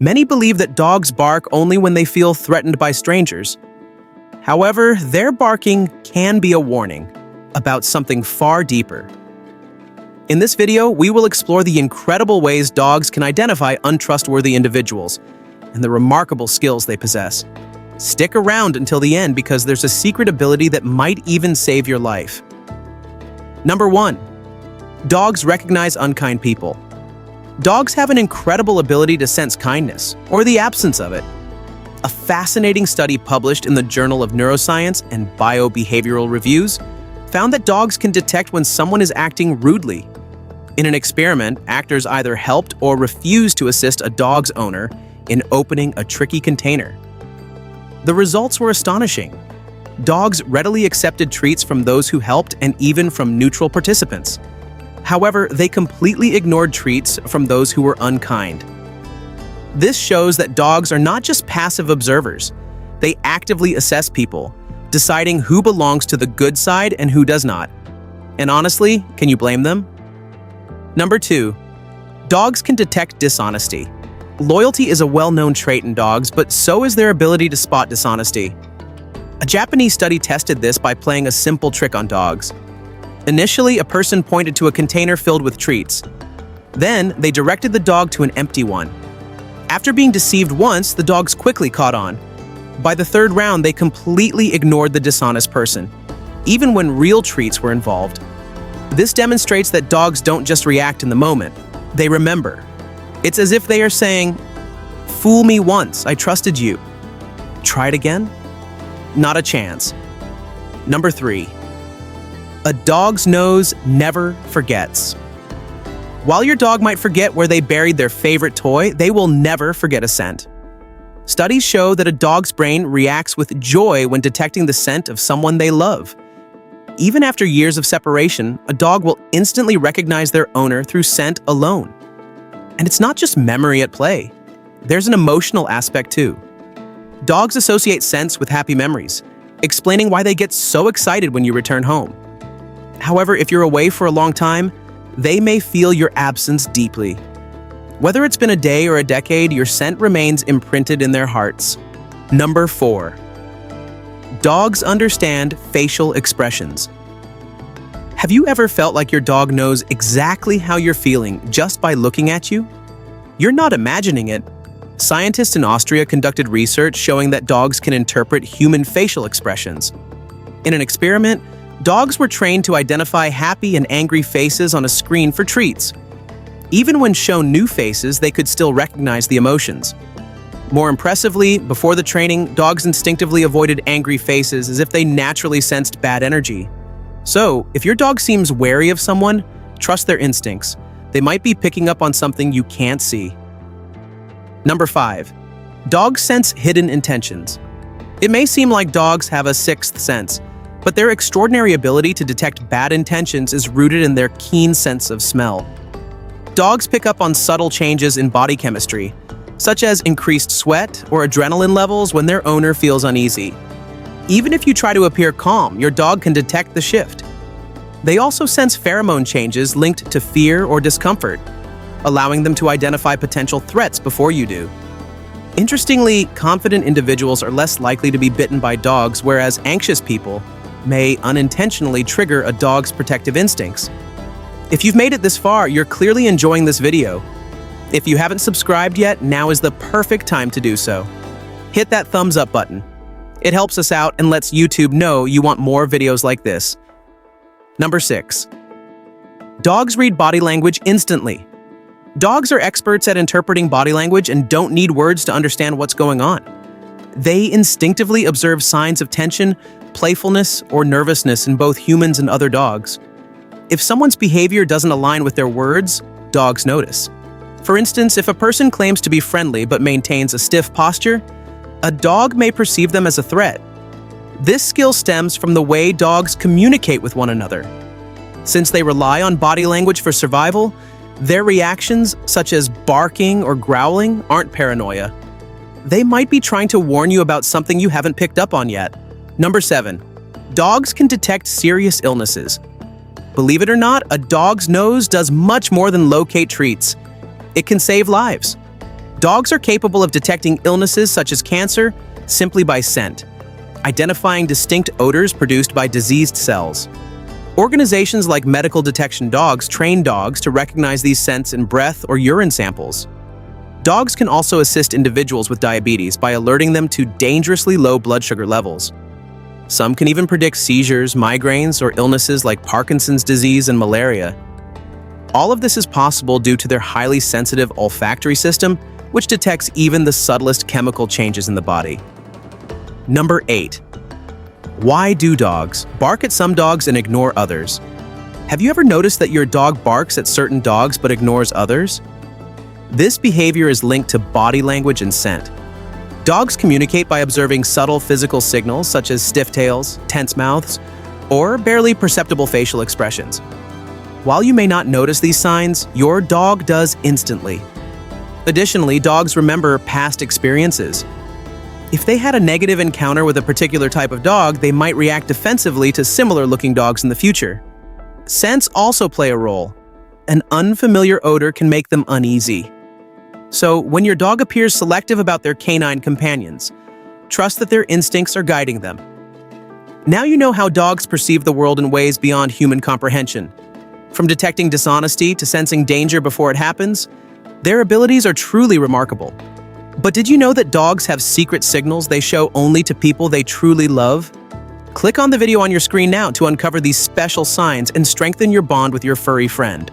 Many believe that dogs bark only when they feel threatened by strangers. However, their barking can be a warning about something far deeper. In this video, we will explore the incredible ways dogs can identify untrustworthy individuals and the remarkable skills they possess. Stick around until the end because there's a secret ability that might even save your life. Number 1. Dogs recognize unkind people. Dogs have an incredible ability to sense kindness, or the absence of it. A fascinating study published in the Journal of Neuroscience and Biobehavioral Reviews found that dogs can detect when someone is acting rudely. In an experiment, actors either helped or refused to assist a dog's owner in opening a tricky container. The results were astonishing. Dogs readily accepted treats from those who helped and even from neutral participants. However, they completely ignored treats from those who were unkind. This shows that dogs are not just passive observers. They actively assess people, deciding who belongs to the good side and who does not. And honestly, can you blame them? Number 2. Dogs can detect dishonesty. Loyalty is a well-known trait in dogs, but so is their ability to spot dishonesty. A Japanese study tested this by playing a simple trick on dogs. Initially, a person pointed to a container filled with treats. Then, they directed the dog to an empty one. After being deceived once, the dogs quickly caught on. By the third round, they completely ignored the dishonest person, even when real treats were involved. This demonstrates that dogs don't just react in the moment, they remember. It's as if they are saying, "Fool me once, I trusted you. Try it again? Not a chance." Number 3. A dog's nose never forgets. While your dog might forget where they buried their favorite toy, they will never forget a scent. Studies show that a dog's brain reacts with joy when detecting the scent of someone they love. Even after years of separation, a dog will instantly recognize their owner through scent alone. And it's not just memory at play. There's an emotional aspect too. Dogs associate scents with happy memories, explaining why they get so excited when you return home. However, if you're away for a long time, they may feel your absence deeply. Whether it's been a day or a decade, your scent remains imprinted in their hearts. Number 4. Dogs understand facial expressions. Have you ever felt like your dog knows exactly how you're feeling just by looking at you? You're not imagining it. Scientists in Austria conducted research showing that dogs can interpret human facial expressions. In an experiment, dogs were trained to identify happy and angry faces on a screen for treats. Even when shown new faces, they could still recognize the emotions. More impressively, before the training, dogs instinctively avoided angry faces as if they naturally sensed bad energy. So, if your dog seems wary of someone, trust their instincts. They might be picking up on something you can't see. Number 5. Dogs sense hidden intentions. It may seem like dogs have a sixth sense, but their extraordinary ability to detect bad intentions is rooted in their keen sense of smell. Dogs pick up on subtle changes in body chemistry, such as increased sweat or adrenaline levels when their owner feels uneasy. Even if you try to appear calm, your dog can detect the shift. They also sense pheromone changes linked to fear or discomfort, allowing them to identify potential threats before you do. Interestingly, confident individuals are less likely to be bitten by dogs, whereas anxious people may unintentionally trigger a dog's protective instincts. If you've made it this far, you're clearly enjoying this video. If you haven't subscribed yet, now is the perfect time to do so. Hit that thumbs up button. It helps us out and lets YouTube know you want more videos like this. Number 6. Dogs read body language instantly. Dogs are experts at interpreting body language and don't need words to understand what's going on. They instinctively observe signs of tension, playfulness, or nervousness in both humans and other dogs. If someone's behavior doesn't align with their words, dogs notice. For instance, if a person claims to be friendly but maintains a stiff posture, a dog may perceive them as a threat. This skill stems from the way dogs communicate with one another. Since they rely on body language for survival, their reactions, such as barking or growling, aren't paranoia. They might be trying to warn you about something you haven't picked up on yet. Number 7. Dogs can detect serious illnesses. Believe it or not, a dog's nose does much more than locate treats. It can save lives. Dogs are capable of detecting illnesses such as cancer simply by scent, identifying distinct odors produced by diseased cells. Organizations like Medical Detection Dogs train dogs to recognize these scents in breath or urine samples. Dogs can also assist individuals with diabetes by alerting them to dangerously low blood sugar levels. Some can even predict seizures, migraines, or illnesses like Parkinson's disease and malaria. All of this is possible due to their highly sensitive olfactory system, which detects even the subtlest chemical changes in the body. Number 8. Why do dogs bark at some dogs and ignore others? Have you ever noticed that your dog barks at certain dogs but ignores others? This behavior is linked to body language and scent. Dogs communicate by observing subtle physical signals such as stiff tails, tense mouths, or barely perceptible facial expressions. While you may not notice these signs, your dog does instantly. Additionally, dogs remember past experiences. If they had a negative encounter with a particular type of dog, they might react defensively to similar-looking dogs in the future. Scents also play a role. An unfamiliar odor can make them uneasy. So, when your dog appears selective about their canine companions, trust that their instincts are guiding them. Now you know how dogs perceive the world in ways beyond human comprehension. From detecting dishonesty to sensing danger before it happens, their abilities are truly remarkable. But did you know that dogs have secret signals they show only to people they truly love? Click on the video on your screen now to uncover these special signs and strengthen your bond with your furry friend.